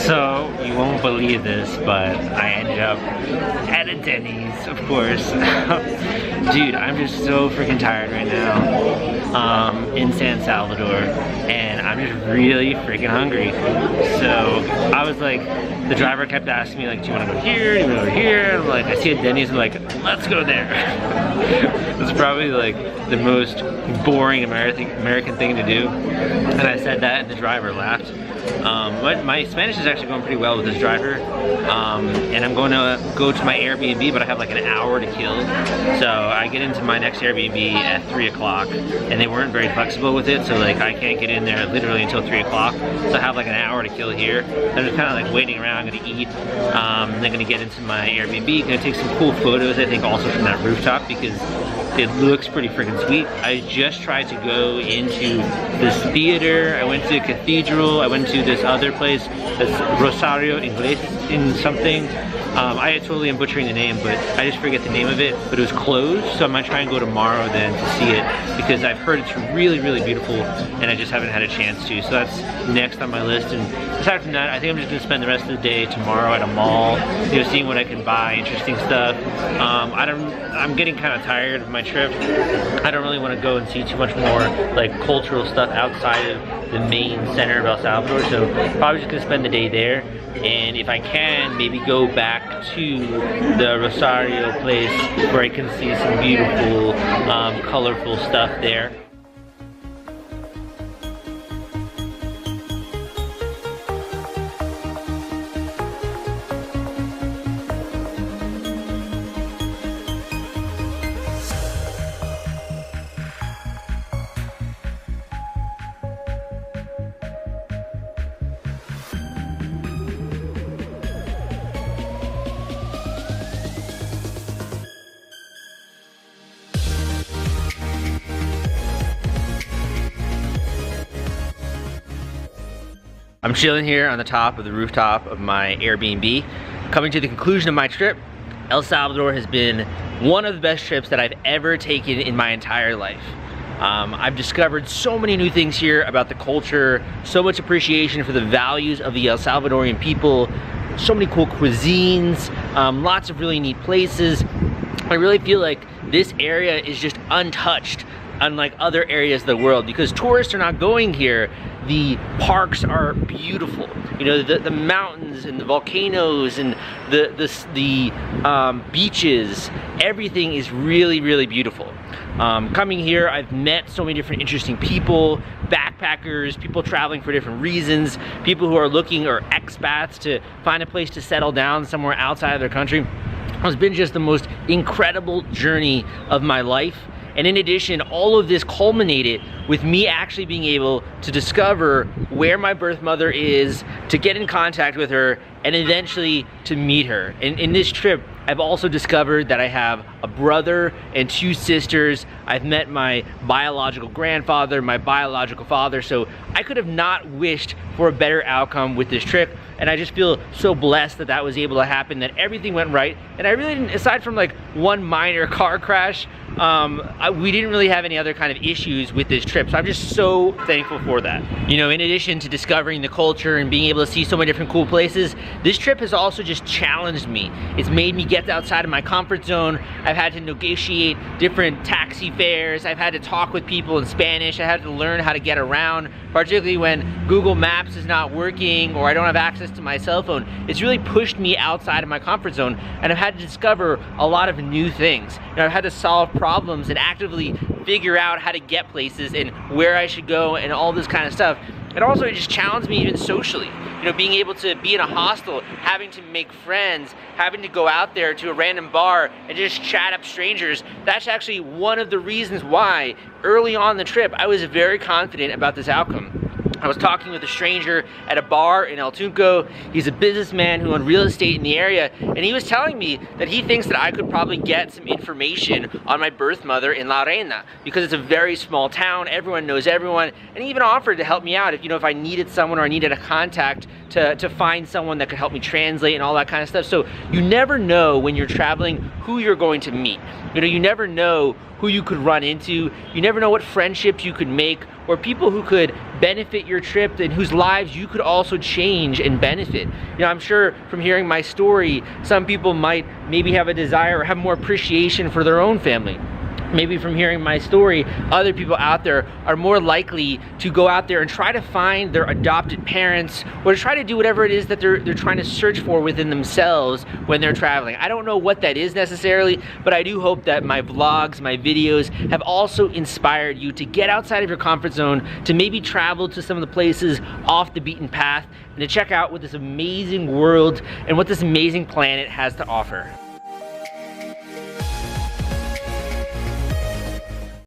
So, you won't believe this, but I ended up at a Denny's, of course. Dude, I'm just so freaking tired right now in San Salvador, and I'm just really freaking hungry. So, I was like, the driver kept asking me, like, do you want to go here? Do you want to go here? And I'm like, I see a Denny's, I'm like, let's go there. It's probably like the most boring American thing to do. And I said that, and the driver laughed. But my Spanish is actually going pretty well with this driver, and I'm going to go to my Airbnb, but I have like an hour to kill. So I get into my next Airbnb at 3 o'clock, and they weren't very flexible with it, so like I can't get in there literally until 3 o'clock. So I have like an hour to kill here. So I'm just kind of like waiting around. I'm gonna eat, and then gonna get into my Airbnb, gonna take some cool photos, I think, also from that rooftop, because it looks pretty freaking sweet. I just tried to go into this theater, I went to the cathedral, I went to this other place that's Rosario Ingles in something. I totally am butchering the name, but I just forget the name of it, but it was closed, so I'm gonna try and go tomorrow then to see it, because I've heard it's really, really beautiful, and I just haven't had a chance to, so that's next on my list. And aside from that, I think I'm just gonna spend the rest of the day tomorrow at a mall, you know, seeing what I can buy, interesting stuff. I'm getting kind of tired of my trip. I don't really want to go and see too much more like cultural stuff outside of the main center of El Salvador, so probably just gonna spend the day there. And if I can, maybe go back to the Rosario place where I can see some beautiful, colorful stuff there. I'm chilling here on the top of the rooftop of my Airbnb, coming to the conclusion of my trip. El Salvador has been one of the best trips that I've ever taken in my entire life. I've discovered so many new things here about the culture, so much appreciation for the values of the El Salvadorian people, so many cool cuisines, lots of really neat places. I really feel like this area is just untouched, unlike other areas of the world, because tourists are not going here. The parks are beautiful, you know, the mountains and the volcanoes and the beaches, everything is really, really beautiful. Coming here, I've met so many different interesting people, backpackers, people traveling for different reasons, people who are looking, or expats, to find a place to settle down somewhere outside of their country. It's been just the most incredible journey of my life. And in addition, all of this culminated with me actually being able to discover where my birth mother is, to get in contact with her, and eventually to meet her. And in this trip, I've also discovered that I have a brother and 2 sisters. I've met my biological grandfather, my biological father, so I could have not wished for a better outcome with this trip. And I just feel so blessed that that was able to happen, that everything went right. And I really didn't, aside from like one minor car crash, we didn't really have any other kind of issues with this trip. So I'm just so thankful for that. You know, in addition to discovering the culture and being able to see so many different cool places, this trip has also just challenged me. It's made me get outside of my comfort zone. I've had to negotiate different taxi fares. I've had to talk with people in Spanish. I had to learn how to get around, particularly when Google Maps is not working or I don't have access to my cell phone. It's really pushed me outside of my comfort zone, and I've had to discover a lot of new things. You know, I've had to solve problems and actively figure out how to get places and where I should go and all this kind of stuff. And also it just challenged me even socially. You know, being able to be in a hostel, having to make friends, having to go out there to a random bar and just chat up strangers. That's actually one of the reasons why early on the trip I was very confident about this outcome. I was talking with a stranger at a bar in El Tunco. He's a businessman who owned real estate in the area, and he was telling me that he thinks that I could probably get some information on my birth mother in La Reina, because it's a very small town, everyone knows everyone, and he even offered to help me out if, you know, if I needed someone or I needed a contact to find someone that could help me translate and all that kind of stuff. So you never know when you're traveling who you're going to meet. You know, you never know who you could run into. You never know what friendships you could make or people who could benefit your trip and whose lives you could also change and benefit. You know, I'm sure from hearing my story, some people might maybe have a desire or have more appreciation for their own family. Maybe from hearing my story, other people out there are more likely to go out there and try to find their adopted parents, or to try to do whatever it is that they're trying to search for within themselves when they're traveling. I don't know what that is necessarily, but I do hope that my vlogs, my videos have also inspired you to get outside of your comfort zone, to maybe travel to some of the places off the beaten path, and to check out what this amazing world and what this amazing planet has to offer.